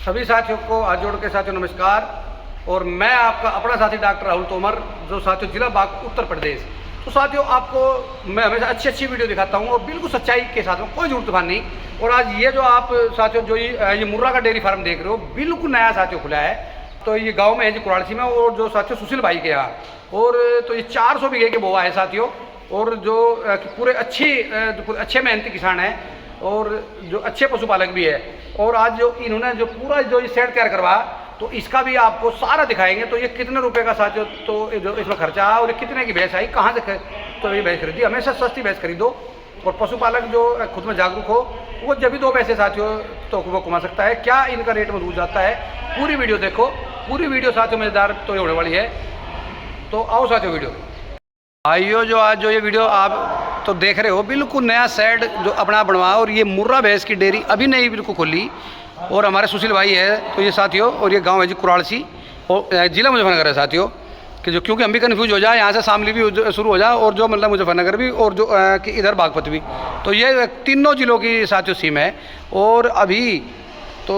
सभी साथियों को हाथ जोड़ के साथियों नमस्कार। और मैं आपका अपना साथी डॉक्टर राहुल तोमर, जो साथियों जिला बाग उत्तर प्रदेश। तो साथियों आपको मैं हमेशा अच्छी वीडियो दिखाता हूँ और बिल्कुल सच्चाई के साथ में, कोई झूठ तूफान नहीं। और आज ये जो आप साथियों जो ये मुर्रा का डेयरी फार्म देख रहे हो, बिल्कुल नया साथियों खुला है। तो ये गांव में है जी कुराड़सी में, और जो साथियों सुशील भाई के यहाँ। और तो ये 400 बीघे के बोआ है साथियों, और जो पूरे अच्छे मेहनती किसान हैं और जो अच्छे पशुपालक भी है। और आज जो इन्होंने जो पूरा जो ये सेट तैयार करवा, तो इसका भी आपको सारा दिखाएंगे। तो ये कितने रुपए का साथियों तो जो इसमें खर्चा आया, और ये कितने की भैंस आई, कहाँ से तो ये भैंस खरीदी। हमेशा सस्ती भैंस खरीदो, और पशुपालक जो खुद में जागरूक हो, वो जब भी 2 पैसे साथियों तो वो कमा सकता है। क्या इनका रेट में रूज जाता है, पूरी वीडियो देखो। पूरी वीडियो साथियों मजेदार तो ये होने वाली है। तो आओ साथियों वीडियो आइयो। जो आज जो ये वीडियो आप तो देख रहे हो, बिल्कुल नया सेट जो अपना बनवा, और ये मुर्रा भैंस की डेयरी अभी नई बिल्कुल खोली। और हमारे सुशील भाई है तो ये साथियों, और ये गांव है जी कुराड़सी, और जिला मुजफ्फरनगर है साथियों। कि जो क्योंकि हम भी कन्फ्यूज हो जाए, यहाँ से शामली भी शुरू हो जाए, और जो मतलब मुजफ्फरनगर भी, और जो कि इधर बागपत भी। तो ये तीनों जिलों की साथियों सीम है। और अभी तो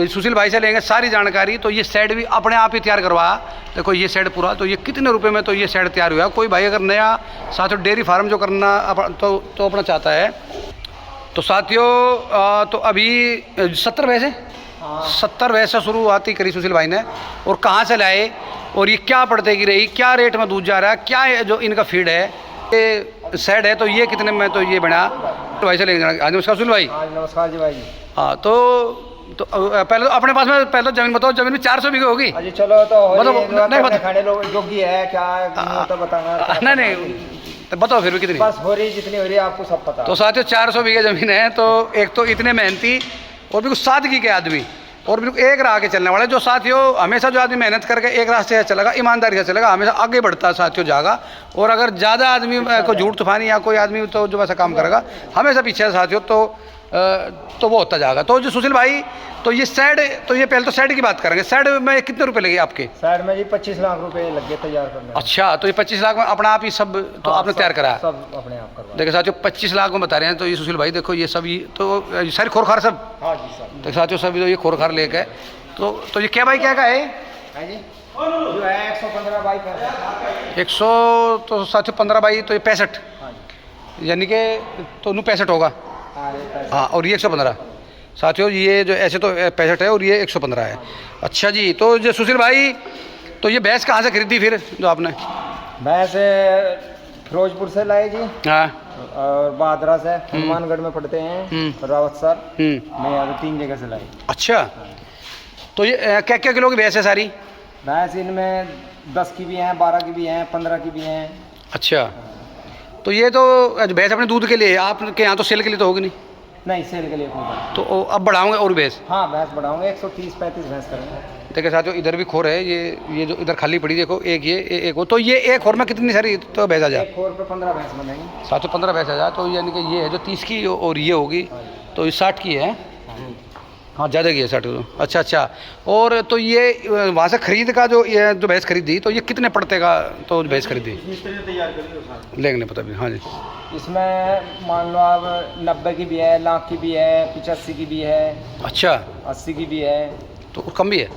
सुशील भाई से लेंगे सारी जानकारी। तो ये शेड भी अपने आप ही तैयार करवाया। देखो ये शेड पूरा, तो ये कितने रुपए में तो ये शेड तैयार हुआ। कोई भाई अगर नया साथियों डेयरी फार्म जो करना तो अपना चाहता है, तो साथियों तो अभी 70 भैंस है। 70 भैंस से शुरुआती करी सुशील भाई ने। और कहाँ से लाए, और ये क्या पड़ते की रही, क्या रेट में दूध जा रहा है, क्या है जो इनका फीड है, ये शेड है तो ये कितने में तो ये बना। तो भाई से लेंगे। आज नमस्कार सुशील भाई। नमस्कार जी भाई। हाँ तो पहले तो अपने पास में पहले तो जमीन बताओ। जमीन में 400 बीघे होगी। अजी चलो तो नहीं बता खाने लोग योग्य है क्या तो बताना। नहीं तो बताओ फिर भी कितनी। बस हो रही जितनी हो रही है आपको सब पता। तो साथियों 400 बीघे जमीन है। तो एक तो इतने मेहनती और बिल्कुल सादगी के आदमी, और बिल्कुल एक राह के चलने वाले। जो साथियों हमेशा जो आदमी मेहनत करके एक रास्ते से चलेगा, ईमानदारी से चलेगा, हमेशा आगे बढ़ता है साथियों जाएगा। और अगर ज़्यादा आदमी को झूठ तूफानी या कोई आदमी तो जो वैसा काम करेगा, हमेशा पीछे साथियों तो वो होता जाएगा। तो जो सुशील भाई, तो ये शेड, तो ये पहले तो शेड की बात करेंगे। शेड में कितने रुपए लगे आपके? शेड में जी 25 लाख रुपए लगे तैयार करने। अच्छा, तो ये 25 लाख में अपना आप ही सब तो आपने तैयार करा? सब अपने आप करवा। देखो साथियों 25 लाख में बता रहे हैं। तो ये सुशील भाई देखो, ये सब तो सारी खोरखार सब। हाँ जी सब। देखो साथियों सभी तो ये खोरखार लेके। तो ये क्या भाई क्या का है जी? जो है 115 बाई 100, तो साथियों 15 बाई तो ये 65, यानी कि तो 65 होगा। हाँ, और ये 115 साथियों। ये जो ऐसे तो 65 है, और ये 115 है। अच्छा जी। तो जो सुशील भाई, तो ये भैंस कहाँ से खरीदी फिर जो आपने? भैंस फिरोजपुर से लाए जी। हाँ, और बहादरा से, हनुमानगढ़ में पड़ते हैं, रावत सर। मैं यहाँ 3 जगह से लाई। अच्छा, तो ये क्या क्या किलो की भैंस है सारी? भैंस इनमें 10 की भी हैं, 12 की भी हैं, 15 की भी हैं। अच्छा, तो ये तो भैंस अपने दूध के लिए, आपके यहाँ तो सेल के लिए तो होगी नहीं? नहीं, सेल के लिए तो अब बढ़ाओगे और भैंस? हाँ, भैंस बढ़ाऊंगे। 130-35 भैंस करेंगे। देखिए साथियों इधर भी खोर है। ये जो इधर खाली पड़ी देखो, एक ये एक हो। तो ये एक खोर में कितनी सारी तो भैंस आ जाए? एक खोर पे 15 भैंस बनेंगी। साथियों 15 भैंस आ जाए, तो यानी कि ये है जो 30 की, और ये होगी तो ये 60 की है। हाँ, ज़्यादा की है 60 तो। अच्छा। और तो ये वहाँ से खरीद का ये जो भैंस खरीदी, तो ये कितने पड़ते का तो भैंस खरीदी? लेंगे पता भी। हाँ जी। इसमें मान लो आप 90 की भी है, लाख की भी है, 85 की भी है। अच्छा, 80 की भी है। तो कम भी है?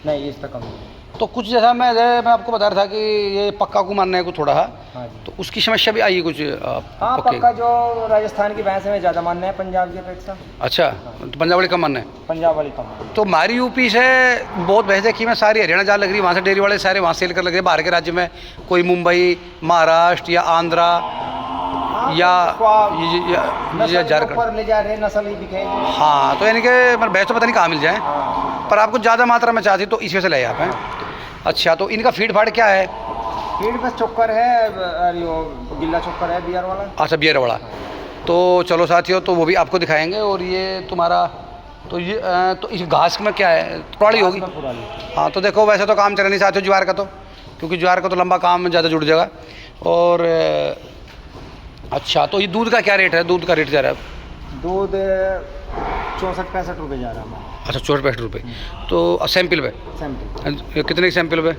नहीं, इस तक कम है। तो कुछ जैसा मैं आपको बता रहा था कि ये पक्का को मानना है कुछ थोड़ा। हाँ जी। तो उसकी समस्या भी आई कुछ? हाँ, पक्का जो राजस्थान की भैंस में ज़्यादा मानना है पंजाब की अपेक्षा। अच्छा, तो पंजाब वाली कम मानना है? पंजाब वाली कम है। तो हमारी यूपी से बहुत भैंसें की मैं सारी हरियाणा जा लग रही, वहाँ से डेयरी वाले सारे वहाँ सेल कर लग रहे। बाहर के राज्य में कोई मुंबई, महाराष्ट्र या आंध्रा या झारखंड ले जा रहे, नस्ल ही दिखेगी। हाँ, तो यानी कि भैंस तो पता नहीं कहाँ मिल जाए। पर आपको ज़्यादा मात्रा में चाहती तो इस वजह से ले आप हैं। अच्छा, तो इनका फीड फाड़ क्या है? फीड बस चोकर है, गिल्ला चोकर है, बियर वाला। अच्छा, बियर वाला। तो चलो साथियों, तो वो भी आपको दिखाएंगे। और ये तुम्हारा तो ये तो इस घास में क्या है, पुरानी होगी? हाँ, तो देखो वैसे तो काम चला नहीं साथियों ज्वार का, तो क्योंकि ज्वार का तो लंबा काम ज़्यादा जुड़ जाएगा। और अच्छा, तो ये दूध का क्या रेट है? दूध का रेट जा रहा है? दूध 64-65 रुपये जा रहा है। अच्छा, 64-65 रुपये। तो सैंपल पे? सैंपल कितने सैंपल पे?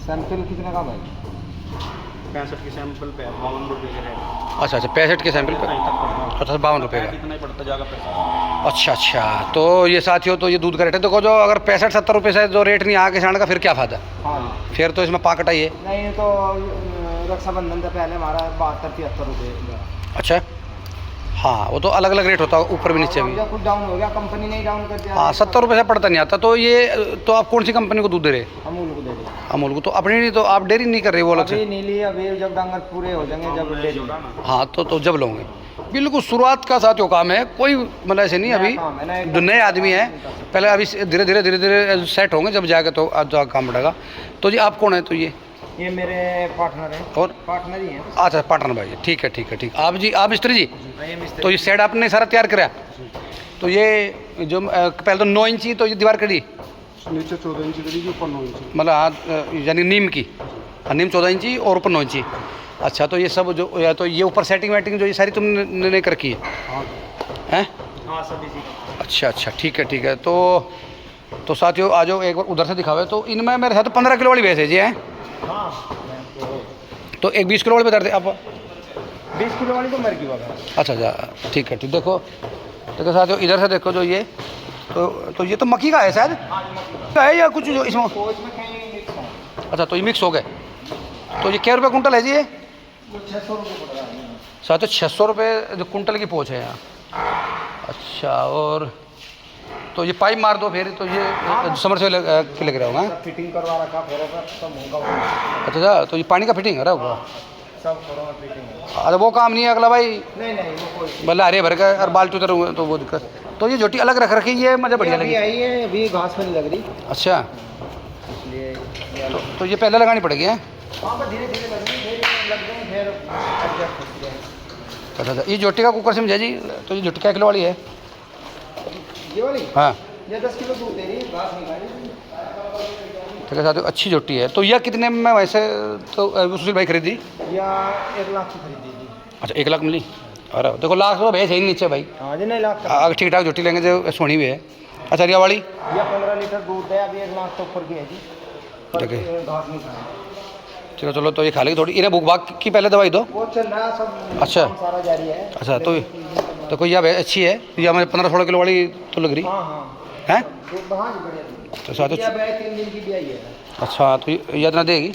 सैंपल कितने का भाई? 65 के सैंपल पे 52 रुपये के रेट। अच्छा अच्छा, 65 के सैंपल पे कहीं तक पड़ता है। अच्छा 52 रुपये का। इतना ही पड़ता जाएगा पैसा। अच्छा अच्छा, तो ये साथियों तो ये दूध का रेट है। देखो जो अगर 65-70 रुपये से जो रेट नहीं आगे सांड का, फिर क्या फ़ायदा? हाँ फिर तो इसमें पाकट आई है। नहीं तो रक्षाबंधन से पहले हमारा 72-73 रुपये। अच्छा हाँ, वो तो अलग अलग रेट होता है, ऊपर भी नीचे भी। कुछ डाउन हो गया, कंपनी नहीं डाउन कर दिया। हाँ 70 रुपये से पड़ता नहीं आता। तो ये तो आप कौन सी कंपनी को दूध दे रहे? अमूल को दे रहे। अमूल को। तो अपनी नहीं, तो आप डेयरी नहीं कर रहे वो अलग से? अभी नीली, अभी जब डांगर पूरे हो जाएंगे जब ले जोड़ा ना। हाँ तो जब लोगे बिल्कुल शुरुआत का साथियों काम है, कोई मतलब ऐसे नहीं। अभी जो नए आदमी है पहले, अभी धीरे धीरे सेट होंगे, जब जाएगा तो आज काम बढ़ेगा। तो जी आप कौन है? तो ये मेरे पार्टनर हैं। और पार्टनर ही हैं। अच्छा पार्टनर भाई, ठीक है ठीक है ठीक। आप जी, आप मिस्त्री जी? ये मिस्त्री। तो ये सेट आपने सारा तैयार कराया? तो ये जो पहले तो 9 इंची तो ये दीवार करी, नीचे 14 इंची करी, ऊपर 9 इंची। मतलब हाथ यानी नीम की, नीम 14 इंची और ऊपर 9 इंची। अच्छा, तो ये सब जो या तो ये ऊपर सेटिंग वेटिंग जो ये सारी तुमने नहीं कर रखी है? हाँ हैं? हाँ सब इसी। अच्छा अच्छा ठीक है ठीक है। तो साथियों आ जाओ एक बार उधर से दिखावे। तो इनमें मेरे साथ 15 किलो वाली भैंस है जी हैं? हाँ तो एक 20 किलो वाली बता दे आप। 20 किलो वाली तो मेरे की बात है। अच्छा अच्छा ठीक है ठीक। देखो देखो साथियों, इधर से देखो जो ये तो ये तो मक्की का है शायद, का है या कुछ जो इसमें? तो इसमें कहीं मिक्स है। अच्छा, तो ये मिक्स हो गए। तो ये क्या रुपये कुंटल है जी ये? 600 रुपये पड़ रहा है। साथियों 600 रुपये जो कुंटल की पोच है यहाँ। अच्छा, और तो ये पाइप मार दो फिर, तो ये समर से लग रहा होगा। फिटिंग करवा रखा फोरो का, सब होगा। अच्छा, तो ये पानी का फिटिंग है रहा होगा? सब फोरो में फिटिंग है। अरे वो काम नहीं है अगला भाई, नहीं नहीं वो कोई भले हरे भर का और बाल्टी उतर हुए तो वो दिक्कत। तो ये झोटी अलग रख रखी, ये मुझे बढ़िया लगी। आई है अभी, घास में नहीं लग रही अच्छा, इसलिए। तो ये पहले लगानी पड़ेगी है? हाँ पर धीरे धीरे लग गई, फिर लग गई, फिर एडजस्ट होती है। अच्छा अच्छा, ये झोटी का कुकर समझा जी? तो ये झोटी क्या किलो वाली है? ये वाली? हाँ ये 10 किलो दूध दे रही, घास नहीं खा रही। ठीक है साथियों, अच्छी झोटी है। तो यह कितने में वैसे तो सुशील भाई खरीदी? या 1 लाख की खरीदी थी। अच्छा 1 लाख मिली? अरे देखो लाख तो भैंस है ही नीचे भाई। हाँ जी, नहीं लाख। अगर ठीक ठाक झोटी लेंगे जो सोनी भी है। अच्छा, रिया वाली? या 15 लीटर दूध है, अभी 1 लाख तो ऊपर की है जी। ठीक है। घास नहीं खा रही। चलो चलो, तो ये खा लेगी थोड़ी। इन्हें भूख भाग की पहले दवाई दो। वो चल रहा है सब। अच्छा। काम सारा जारी है। अच्छा, तो कोई यह भैंस अच्छी है? यह मुझे 15-16 किलो वाली तो लग रही हाँ हाँ है। दूध हाँ जी बढ़िया दूध। तो साथियों 3 दिन की भी आई है। अच्छा, तो ये इतना देगी?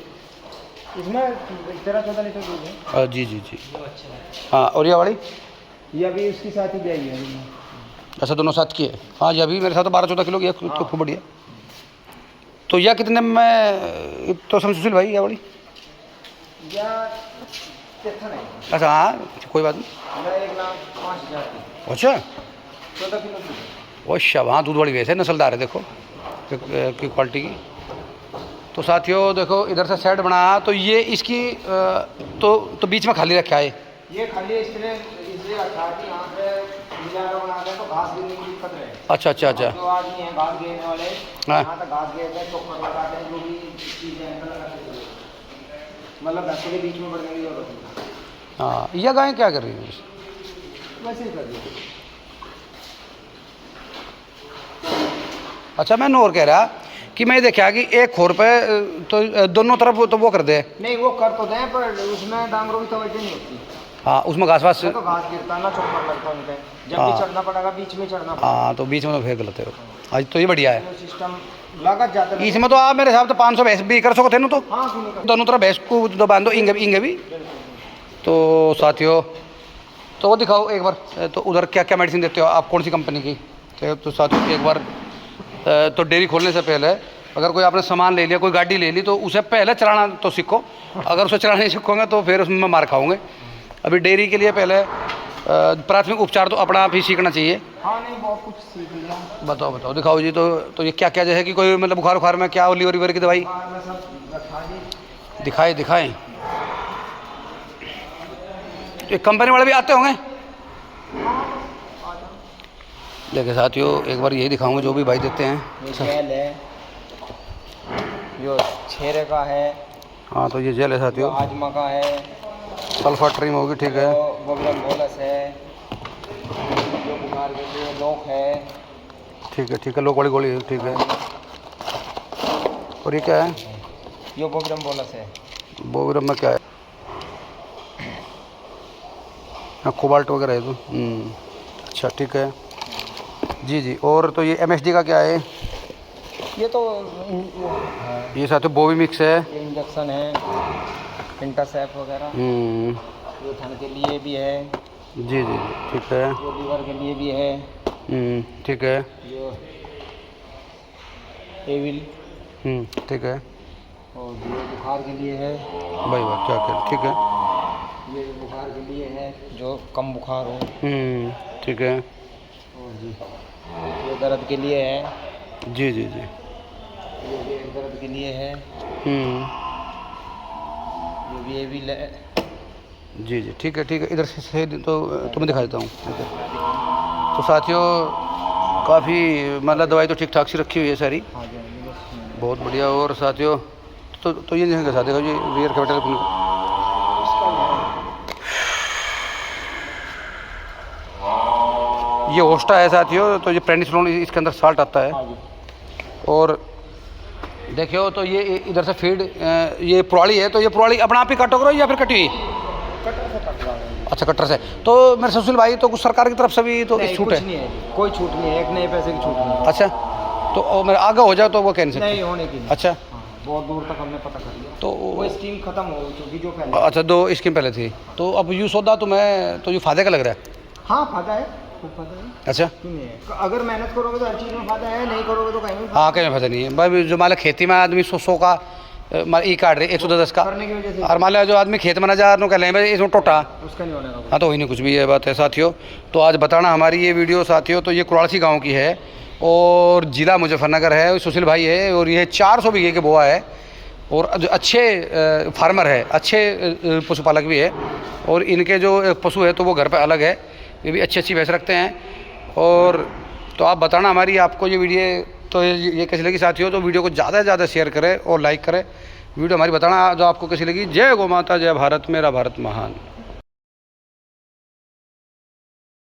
इसमें 13-14 लीटर दूध है। जी जी जी। हाँ, और यह वाली? ये अभी उसके साथ ही भी आई है। अच्छा, दोनों साथ की है। हाँ, ये अभी मेरे साथ 12-14 किलो की है, तो खूब बढ़िया। तो यह कितने में तो समझ सुशील भाई, यह वाली? या कितना है? अच्छा हाँ, कोई बात नहीं। 1,05,000 की। अच्छा 14 किलो की। वो शब, हाँ दूध वाली भैंस है, नस्लदार है। देखो की क्वालिटी की। तो साथियों देखो इधर से सेट बना, तो ये इसकी तो बीच में खाली रखा है। ये खाली इसलिए रखा है कि यहाँ पे मिलाकर बनाते हैं तो घास गिरने की दिक्कत रहे। अच्छा अच्छा अच्छा। जो आदमी है घास गिरने वाले, हाँ। यहाँ तक घास गिरते हैं, चोकर लगाते हैं, जो भी चीज़ें हैं लगाते हैं, मतलब भैंसों के बीच में बढ़ने की जरूरत नहीं। हाँ, यह गाय क्या कर रही है? वैसे ही कर दिया। अच्छा, मैं और कह रहा कि मैं देखा कि एक खोर पे तो दोनों तरफ तो वो कर दे। नहीं वो कर तो दें, पर उसमें डांगरों की तवज्जो नहीं होती। हाँ, उसमें घास वास। तो घास गिरता ना, चोकर लगता उनके, जब हाँ। भी चढ़ना पड़ेगा बीच में चढ़ना पड़ेगा। हाँ, तो बीच में तो फिर गलत है। आज तो ये बढ़िया है। सिस्टम लागत जाता है इसमें तो आप मेरे हिसाब से 500 भैंस भी कर सकते थे ना। तो हाँ क्यों नहीं कर। दोनों तरफ भैंस को तो बांधो, इंगे भी। तो साथियों तो वो दिखाओ एक बार, तो उधर क्या क्या मेडिसिन देते हो आप, कौन सी कंपनी की? तो साथियों एक बार तो डेयरी खोलने से पहले अगर कोई आपने सामान ले लिया, कोई गाड़ी ले ली, तो उसे पहले चलाना तो सीखो। अगर उसे चलाना नहीं सीखोगे तो फिर उसमें मार खाओगे। अभी डेयरी के लिए पहले प्राथमिक उपचार तो अपना आप ही सीखना चाहिए। हाँ नहीं बहुत कुछ सीख लिया। बताओ बताओ, दिखाओ जी। तो ये क्या क्या जैसे कि कोई मतलब बुखार उखार में क्या लीवर वीवर की दवाई हाँ मैं सब रखा जी। दिखाएं। ये कंपनी वाले भी आते होंगे। देखिए साथियों एक बार यही दिखाऊंगा जो भी भाई देते हैं। ये जेल है, जो छेरे का है। हाँ, तो ये जेल है साथियों, आजमा का है, सल्फा ट्रीम होगी। ठीक है, बबलम बोलस है, जो बुखार के लिए लोक है। ठीक है, लोक वाली गोली है। ठीक है, और ये क्या है? ये बबलम बोलस है। बोविरम में क्या है? हाँ कोबाल्ट वगैरह है तो। अच्छा ठीक है जी जी। और तो ये MSD का क्या है? ये तो ये साथ में बोवी मिक्स है, ये इंजेक्शन है, इंटरसेप वगैरह। ये थन के लिए भी है। जी जी ठीक है। ये लीवर के लिए भी है। ठीक है। ये एविल। ठीक है। और ये बुखार के लिए है। भाई वाह क्या क्या ठीक है। ये बुखार के लिए है जो कम बुखार हो। ठीक है। और जी ये दर्द के लिए है। जी जी जी। ये भी दर्द के लिए है। ये भी है। जी जी ठीक है। इधर से तो तुम्हें दिखा देता हूँ। तो साथियों काफ़ी मतलब दवाई तो ठीक ठाक सी रखी हुई है सारी, हाँ जी बहुत बढ़िया। और साथियों तो ये नहीं साथ देखो, ये रियर कैपिटल ये होस्टा है साथियों। तो ये प्रेडिनिसोलोन इसके अंदर साल्ट आता है। और देखियो तो ये इधर से फीड ये पुराली है, तो ये पुराली अपना आप ही काटो करो या फिर कटी हुई? कटर से कट रहा है। अच्छा कटर से। तो मेरे सुशील भाई तो कुछ सरकार की तरफ से भी तो छूट है? नहीं है, कोई छूट नहीं है, एक नए पैसे की छूट नहीं है। अच्छा तो मेरे आगे हो जाए तो वो कैंसिल नहीं होने की नहीं। अच्छा बहुत दूर तक हमने पता कर लिया तो वो स्कीम खत्म हो चुकी जो पहले। अच्छा 2 स्कीम पहले थी, तो अब यूँ सौदा तुम्हें तो ये फायदे का लग रहा है? हाँ फायदा है, खूब फायदा है। अच्छा क्यों नहीं है? अगर मेहनत करोगे तो हर चीज़ में फायदा है, नहीं करोगे तो कहीं में हाँ कहीं में फायदा नहीं है भाई। जो मान लो खेती में आदमी 100 का ई काट रहे 110 का, करने की वजह से और मान लो जो आदमी खेत में ना जा कह लें भाई इसमें टोटा, उसका नहीं होने का। हाँ तो वही नहीं कुछ भी। ये बात है साथियों। तो आज बताना हमारी ये वीडियो साथियों तो ये कुरासी गांव की है और ज़िला मुजफ्फरनगर है। सुशील भाई है और ये 400 बीघे के बोआ है और जो अच्छे फार्मर है, अच्छे पशुपालक भी है। और इनके जो पशु है तो वो घर पे अलग है, ये भी अच्छी भैंस रखते हैं। और तो आप बताना हमारी आपको ये वीडियो तो ये कैसी लगी साथियों। तो वीडियो को ज़्यादा से ज़्यादा शेयर करें और लाइक करें। वीडियो हमारी बताना जो आपको कैसी लगी। जय गौ माता, जय भारत, मेरा भारत महान।